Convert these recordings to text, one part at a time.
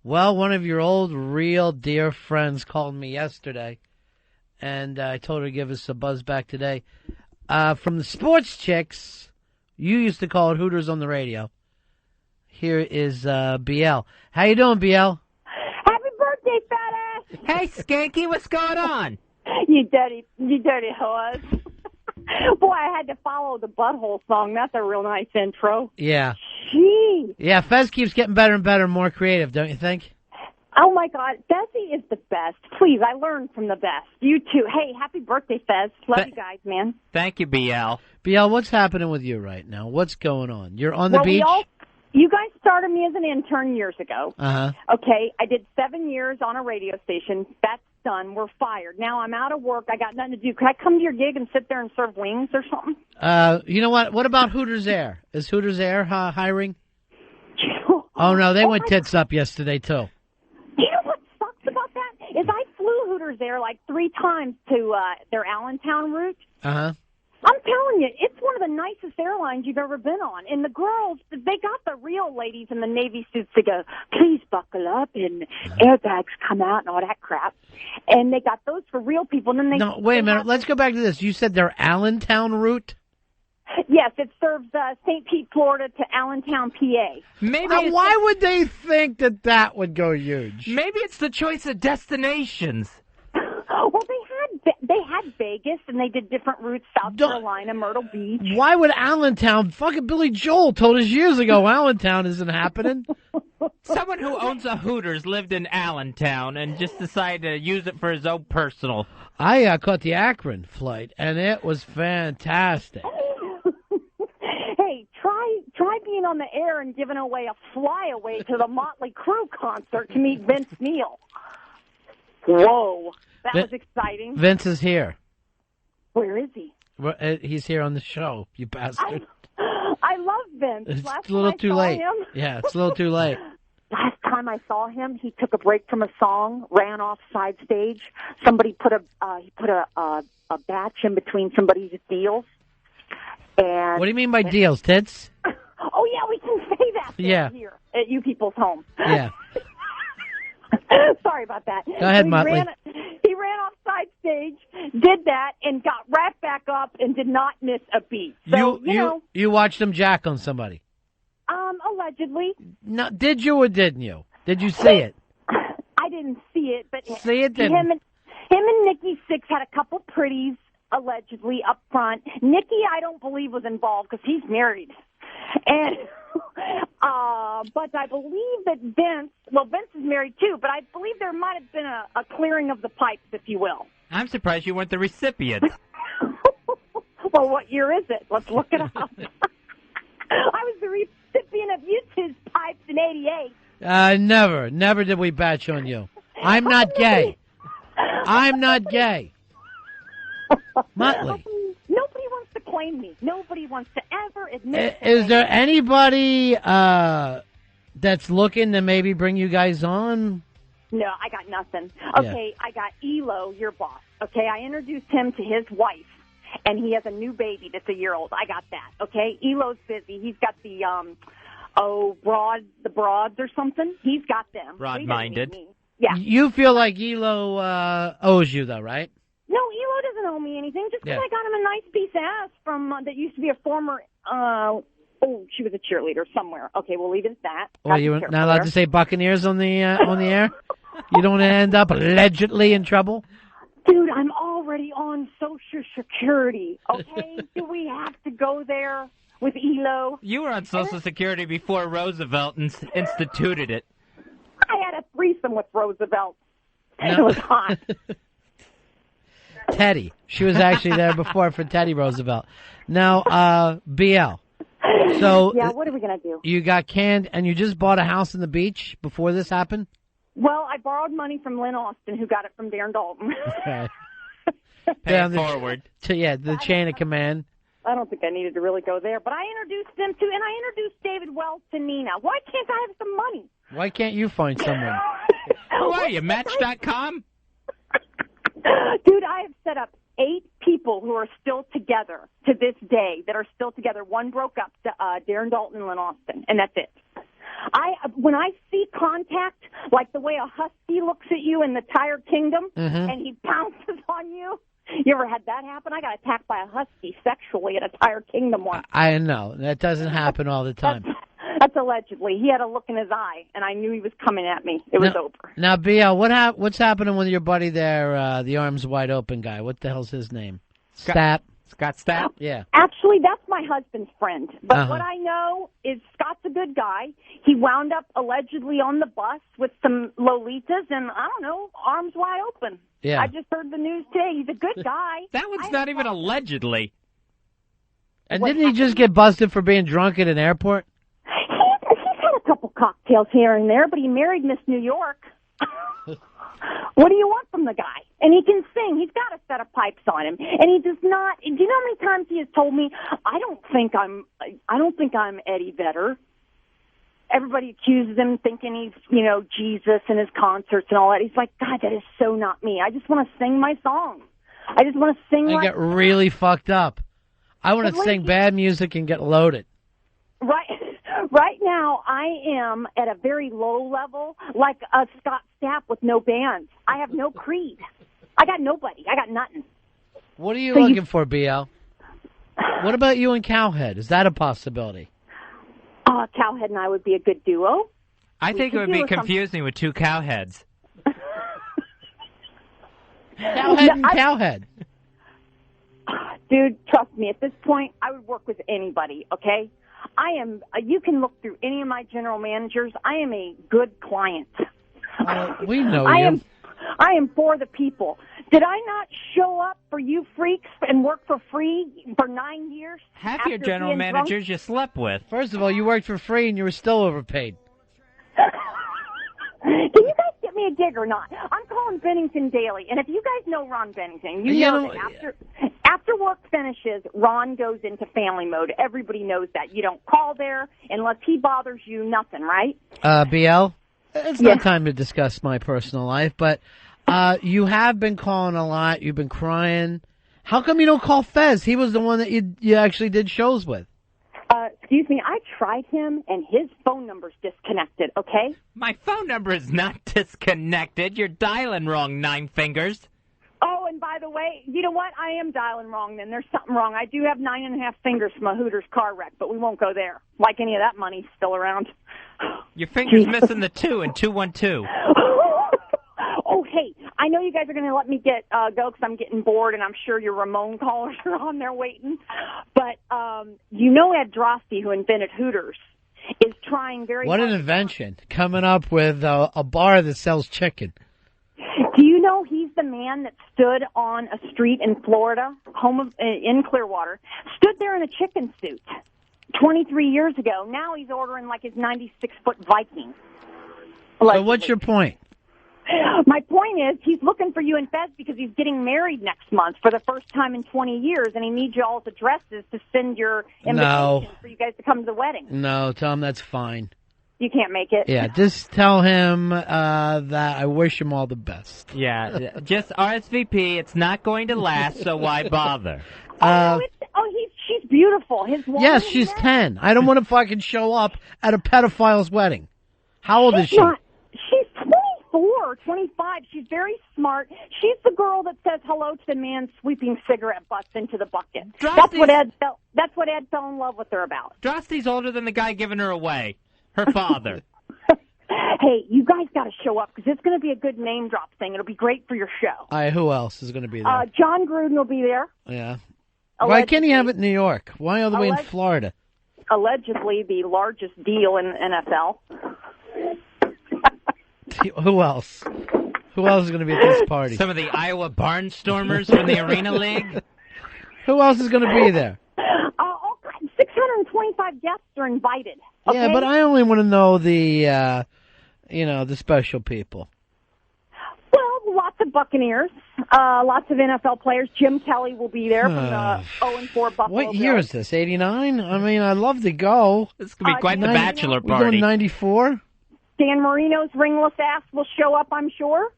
Well, one of your old, real dear friends called me yesterday, and I told her to give us a buzz back today. From the Sports Chicks, you used to call it Hooters on the radio. Here is BL. How you doing, BL? Happy birthday, fat ass! Hey, Skanky, what's going on? You dirty horse. Boy, I had to follow the Butthole song. That's a real nice intro. Yeah. Gee. Yeah, Fez keeps getting better and better and more creative, don't you think? Oh, my God. Bessie is the best. Please, I learned from the best. You too. Hey, happy birthday, Fez. Love you guys, man. Thank you, BL. BL, what's happening with you right now? What's going on? You're on the beach? You guys started me as an intern years ago. Uh-huh. Okay, I did 7 years on a radio station. That's done. We're fired. Now I'm out of work. I got nothing to do. Could I come to your gig and sit there and serve wings or something? You know what? What about Hooters Air? Is Hooters Air hiring? Oh, no, they went tits up yesterday, too. You know what sucks about that? Is I flew Hooters Air like 3 times to their Allentown route. Uh-huh. I'm telling you, it's one of the nicest airlines you've ever been on. And the girls, they got the real ladies in the Navy suits to go, please buckle up, and airbags come out and all that crap. And they got those for real people. And then they wait a minute. Let's go back to this. You said their Allentown route? Yes, it serves St. Pete, Florida to Allentown, PA. Maybe why would they think that would go huge? Maybe it's the choice of destinations. Well, they had Vegas, and they did different routes, South Carolina, Myrtle Beach. Why would Allentown? Fucking Billy Joel told us years ago Allentown isn't happening. Someone who owns a Hooters lived in Allentown and just decided to use it for his own personal. I caught the Akron flight, and it was fantastic. Hey, try being on the air and giving away a flyaway to the Motley Crue concert to meet Vince Neil. Whoa. That was exciting. Vince is here. Where is he? He's here on the show, you bastard. I love Vince. It's a little too late. Yeah, it's a little too late. Last time I saw him, he took a break from a song, ran off side stage. Somebody put a batch in between somebody's deals. And what do you mean by deals, tits? Oh yeah, we can say that here at you people's home. Yeah. Sorry about that. Go ahead, so Motley. He ran off side stage, did that, and got right back up and did not miss a beat. So, you watched him jack on somebody? Allegedly. No, did you or didn't you? Did you see it? I didn't see it, but see it. Him and Nikki Sixx had a couple pretties allegedly up front. Nikki, I don't believe was involved because he's married, and. But I believe that Vince is married too, but I believe there might have been a clearing of the pipes, if you will. I'm surprised you weren't the recipient. Well, what year is it? Let's look it up. I was the recipient of U2's pipes in '88. Never did we batch on you. I'm not gay. I'm not gay. Motley. Nobody wants to claim me. Nobody wants to ever admit. Is there anybody that's looking to maybe bring you guys on? No, I got nothing. Okay, yeah. I got Elo, your boss. Okay, I introduced him to his wife, and he has a new baby that's a year old. I got that. Okay, Elo's busy. He's got the broads or something. He's got them. Broad-minded. Yeah. You feel like Elo owes you, though, right? No, Elo doesn't owe me anything. Just because I got him a nice piece of ass from that used to be a former. She was a cheerleader somewhere. Okay, we'll leave it at that. Well, you're not allowed to say Buccaneers on the air. You don't want to end up allegedly in trouble. Dude, I'm already on Social Security. Okay, do we have to go there with Elo? You were on Social Security before Roosevelt instituted it. I had a threesome with Roosevelt. It was hot. Teddy. She was actually there before for Teddy Roosevelt. Now, BL. So yeah, what are we going to do? You got canned, and you just bought a house on the beach before this happened? Well, I borrowed money from Lynn Austin, who got it from Darren Dalton. Okay. Pay it forward. The chain of command. I don't think I needed to really go there, but I introduced them to, and I introduced David Wells to Nina. Why can't I have some money? Why can't you find someone? Who are you, Match.com? Dude, I have set up 8 people who are still together to this day that are still together. One broke up, Darren Dalton and Lynn Austin, and that's it. When I see contact, like the way a husky looks at you in the Tire Kingdom, Mm-hmm. and he pounces on you. You ever had that happen? I got attacked by a husky sexually at a Tire Kingdom once. I know. That doesn't happen all the time. That's allegedly. He had a look in his eye, and I knew he was coming at me. It was over. Now, BL, what's happening with your buddy there, the arms wide open guy? What the hell's his name? Stapp. Scott Stapp? Yeah. Actually, that's my husband's friend. But Uh-huh. what I know is Scott's a good guy. He wound up allegedly on the bus with some Lolitas, and I don't know, arms wide open. Yeah. I just heard the news today. He's a good guy. That one's not even allegedly. And didn't he just get busted for being drunk at an airport? He's had a couple cocktails here and there, but he married Miss New York. What do you want from the guy? And he can sing. He's got a set of pipes on him, and he does not. Do you know how many times he has told me, I don't think I'm Eddie Vedder. Everybody accuses him thinking he's, Jesus in his concerts and all that. He's like, God, that is so not me. I just want to sing my songs. I just want to sing. And get really fucked up. I want to But sing bad music and get loaded. Right now, I am at a very low level, like a Scott Stapp with no bands. I have no creed. I got nobody. I got nothing. What are you looking for, BL? What about you and Cowhead? Is that a possibility? Cowhead and I would be a good duo. I think it would be confusing with two cowheads. Cowhead and Cowhead. Dude, trust me, at this point, I would work with anybody, okay? You can look through any of my general managers. I am a good client. We know you. I am for the people. Did I not show up for you freaks and work for free for 9 years? Half your general managers you slept with. First of all, you worked for free and you were still overpaid. Can you guys get me a gig or not? I'm calling Bennington daily, and if you guys know Ron Bennington, you know that after work finishes, Ron goes into family mode. Everybody knows that. You don't call there unless he bothers you, nothing, right? BL, it's not time to discuss my personal life, but you have been calling a lot. You've been crying. How come you don't call Fez? He was the one that you actually did shows with. Excuse me, I tried him, and his phone number's disconnected, okay? My phone number is not disconnected. You're dialing wrong, Nine Fingers. Oh, and by the way, you know what? I am dialing wrong then. There's something wrong. I do have 9.5 fingers from a Hooters car wreck, but we won't go there. Like any of that money's still around. Your finger's missing the 2 in 212. Oh, hey, I know you guys are going to let me go because I'm getting bored, and I'm sure your Ramon callers are on there waiting. But Ed Droste, who invented Hooters, is trying very hard. What an invention. Coming up with a bar that sells chicken. Do you know he's the man that stood on a street in Florida, in Clearwater, stood there in a chicken suit 23 years ago. Now he's ordering like his 96-foot Viking. So what's your point? My point is he's looking for you and Fez because he's getting married next month for the first time in 20 years, and he needs you all's addresses to send your invitation for you guys to come to the wedding. No, tell him that's fine. You can't make it. Yeah, just tell him that I wish him all the best. Yeah, just RSVP. It's not going to last, so why bother? She's beautiful. Yes, she's 10. I don't want to fucking show up at a pedophile's wedding. How old is she? She's 24, 25. She's very smart. She's the girl that says hello to the man sweeping cigarette butts into the bucket. That's what Ed fell in love with her about. Droste's older than the guy giving her away. Her father. Hey, you guys got to show up because it's going to be a good name drop thing. It'll be great for your show. All right, who else is going to be there? John Gruden will be there. Yeah. Allegedly. Why can't he have it in New York? Why all the way in Florida? Allegedly the largest deal in NFL. Who else? Who else is going to be at this party? Some of the Iowa Barnstormers from the Arena League. Who else is going to be there? 625 guests are invited. Okay? Yeah, but I only want to know the special people. Well, lots of Buccaneers, lots of NFL players. Jim Kelly will be there from the 0-4 Buffalo What year Bills. is this, 89? I mean, I'd love to go. This could be quite the bachelor We party. going 94? Dan Marino's ringless ass will show up, I'm sure.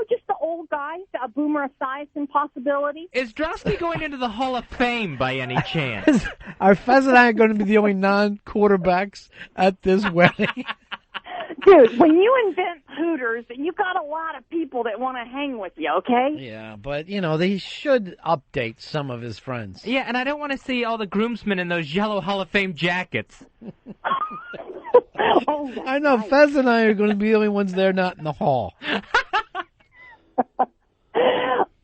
Just the old guys, a Boomer Esiason possibility. Is Droste going into the Hall of Fame by any chance? Are Fez and I going to be the only non-quarterbacks at this wedding? Dude, when you invent Hooters, you got a lot of people that want to hang with you, okay? Yeah, but, they should update some of his friends. Yeah, and I don't want to see all the groomsmen in those yellow Hall of Fame jackets. Oh, I know, right. Fez and I are going to be the only ones there not in the hall.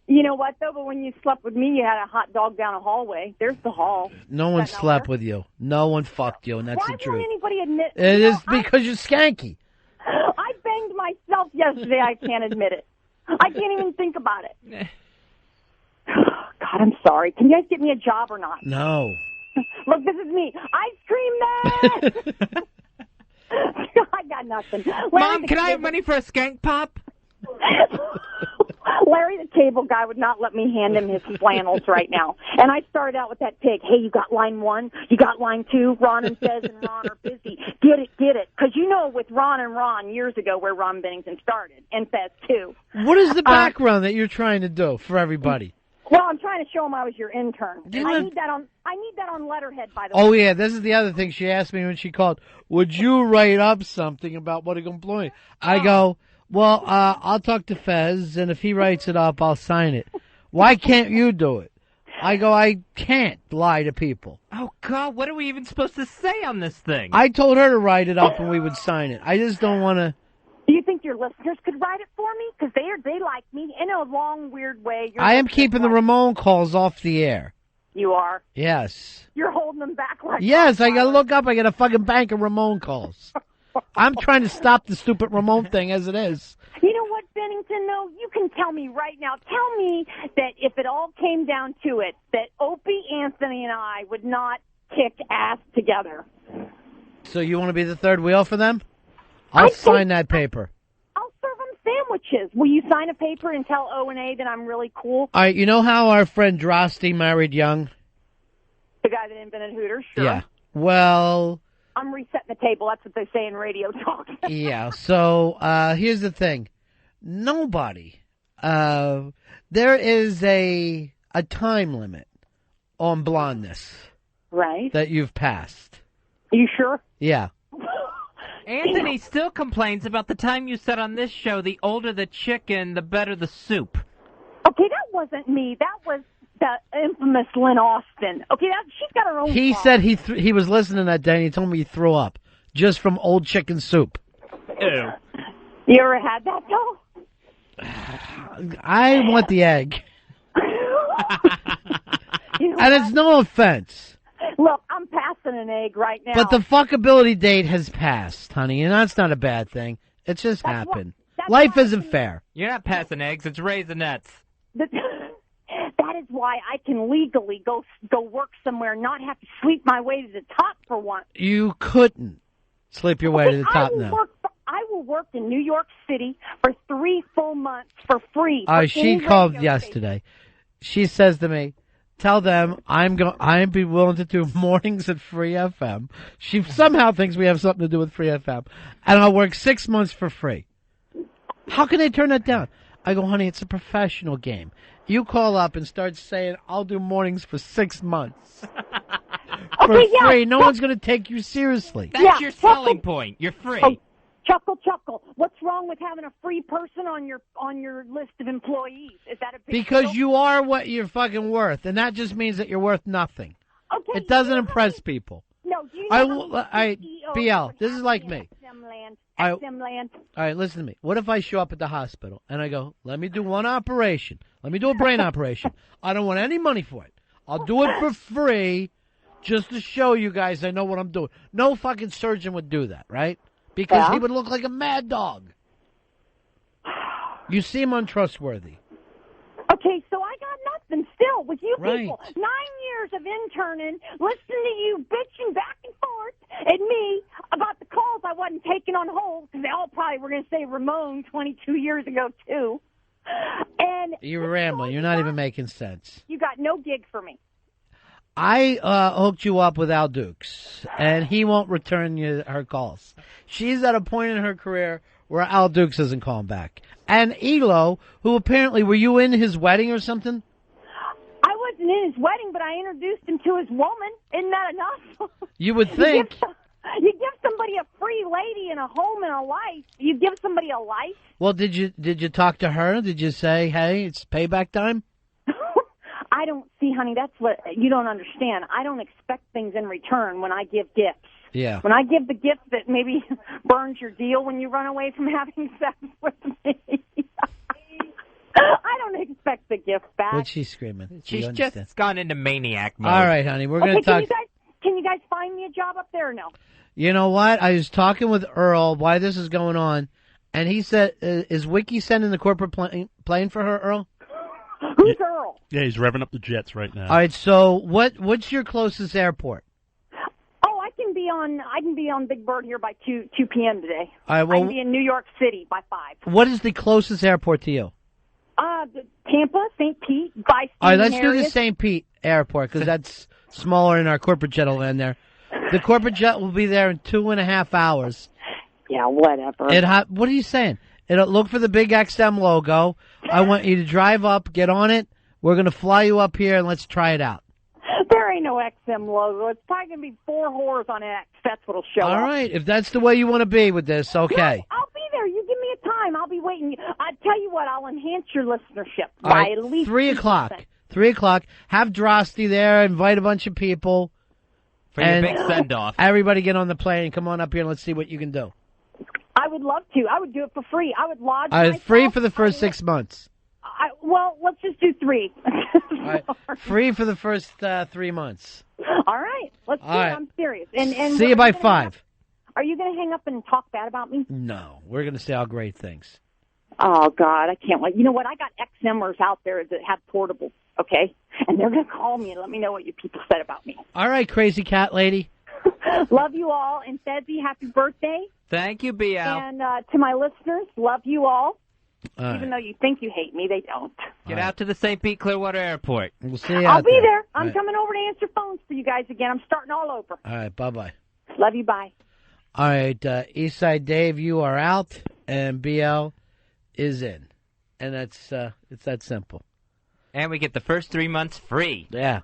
You know what, though? But when you slept with me, you had a hot dog down a hallway. There's the hall. No one slept with you. No one fucked you, and that's Why the truth. won't anybody admit It is because you're skanky. I banged myself yesterday. I can't admit it. I can't even think about it. God, I'm sorry. Can you guys get me a job or not? No. Look, this is me. Ice cream man! I got nothing. Mom, can I have money for a skank pop? Larry, the cable guy, would not let me hand him his flannels right now. And I started out with that pig. Hey, you got line 1? You got line 2? Ron and Fez and Ron are busy. Get it. Because with Ron and Ron years ago where Ron Bennington started, and Fez too. What is the background that you're trying to do for everybody? Well, I'm trying to show him I was your intern. I need that on letterhead, by the way. Oh, yeah, this is the other thing she asked me when she called. Would you write up something about what a employee? I go, well, I'll talk to Fez, and if he writes it up, I'll sign it. Why can't you do it? I go, I can't lie to people. Oh, God, what are we even supposed to say on this thing? I told her to write it up and we would sign it. I just don't want to. Do you think your listeners could write it for me? Because they like me in a long, weird way. I am keeping the Ramon calls off the air. You are? Yes. You're holding them back like Yes, I got to look up. I got a fucking bank of Ramon calls. I'm trying to stop the stupid Ramon thing as it is. You know what, Bennington, though? You can tell me right now. Tell me that if it all came down to it, that Opie, Anthony, and I would not kick ass together. So you want to be the third wheel for them? I'll sign that paper. I'll serve them sandwiches. Will you sign a paper and tell O&A that I'm really cool? All right, you know how our friend Droste married young? The guy that invented Hooters? Sure. Yeah. Well... I'm resetting the table. That's what they say in radio talk. Yeah, so here's the thing. Nobody. There is a time limit on blondness. Right. That you've passed. Are you sure? Yeah. Anthony still complains about the time you said on this show, the older the chicken, the better the soup. Okay, that wasn't me. That was the infamous Lynn Austin. Okay, she's got her own He problem. said he was listening that day and he told me he threw up just from old chicken soup. Ew. You ever had that, though? I want the egg. And it's no offense. Look, I'm passing an egg right now. But the fuckability date has passed, honey, and that's not a bad thing. It just happened. Life isn't fair. You're not passing eggs, it's raisinets. That is why I can legally go work somewhere, not have to sleep my way to the top for once. You couldn't sleep your way to the top now. I will work in New York City for 3 full months for free. She called yesterday. She says to me, tell them I'd be willing to do mornings at Free FM. She somehow thinks we have something to do with Free FM. And I'll work 6 months for free. How can they turn that down? I go, honey, it's a professional game. You call up and start saying, I'll do mornings for 6 months. For free. No one's going to take you seriously. That's your selling point. You're free. Oh, chuckle. What's wrong with having a free person on your list of employees? Is that a big Because deal? you are what you're fucking worth, and that just means that you're worth nothing. Okay, it doesn't impress people. No, do you know BL, this is like me. XM land. All right, listen to me. What if I show up at the hospital and I go, let me do one operation. Let me do a brain operation. I don't want any money for it. I'll do it for free just to show you guys I know what I'm doing. No fucking surgeon would do that, right? Because he would look like a mad dog. You seem untrustworthy. Okay, so I got nothing still with you Right. people. 9 years of interning, listening to you bitching back and forth at me about the calls I wasn't taking on hold, because they all probably were going to say Ramon 22 years ago, too. And You're rambling. You're not even making sense. you got no gig for me. I hooked you up with Al Dukes, and he won't return her calls. She's at a point in her career where Al Dukes isn't calling back. And Elo, who apparently, were you in his wedding or something? I wasn't in his wedding, but I introduced him to his woman. Isn't that enough? You would think. You give somebody a free lady and a home and a life. You give somebody a life. Well, did you talk to her? Did you say, hey, it's payback time? I don't see, honey. That's what you don't understand. I don't expect things in return when I give gifts. Yeah. When I give the gift that maybe burns your deal when you run away from having sex with me, I don't expect the gift back. What's she screaming? She's just gone into maniac mode. All right, honey. We're going to talk. Can you guys find me a job up there or no? You know what? I was talking with Earl why this is going on, and he said, is Wiki sending the corporate plane for her, Earl? Who's Earl? Yeah, he's revving up the jets right now. All right, so what's your closest airport? Oh, I can be on Big Bird here by 2 p.m. today. All right, well, I can be in New York City by 5. What is the closest airport to you? Tampa, St. Pete, by All right, let's do the St. Pete airport because that's smaller and our corporate jet will land there. The corporate jet will be there in 2.5 hours. Yeah, whatever. What are you saying? It'll look for the big XM logo. I want you to drive up, get on it. We're going to fly you up here and let's try it out. There ain't no XM logo. It's probably going to be 4 whores on X. That's what'll show up. All right, if that's the way you want to be with this, okay. No, I'll be there. You give me a time. I'll be waiting. I tell you what, I'll enhance your listenership All by right, at least 3 o'clock. 3 o'clock. Have Droste there. Invite a bunch of people. For your big send-off. Everybody get on the plane. Come on up here and let's see what you can do. I would love to. I would do it for free. I would lodge free for the first 6 months. Well, let's just do 3. All right. Free for the first 3 months. All right. Let's do it. I'm serious. And see you by 5. Are you going to hang up and talk bad about me? No. We're going to say all great things. Oh, God, I can't wait. You know what? I got XMers out there that have portables, okay? And they're going to call me and let me know what you people said about me. All right, crazy cat lady. Love you all. And Fezzy, happy birthday. Thank you, BL. And to my listeners, love you all. All Even right. though you think you hate me, they don't. Get out to the St. Pete Clearwater Airport. We'll see you I'll out be there. All I'm right. coming over to answer phones for you guys again. I'm starting all over. All right, bye-bye. Love you. Bye. All right, Eastside Dave, you are out, and BL is in. And that's it's that simple. And we get the first 3 months free. Yeah.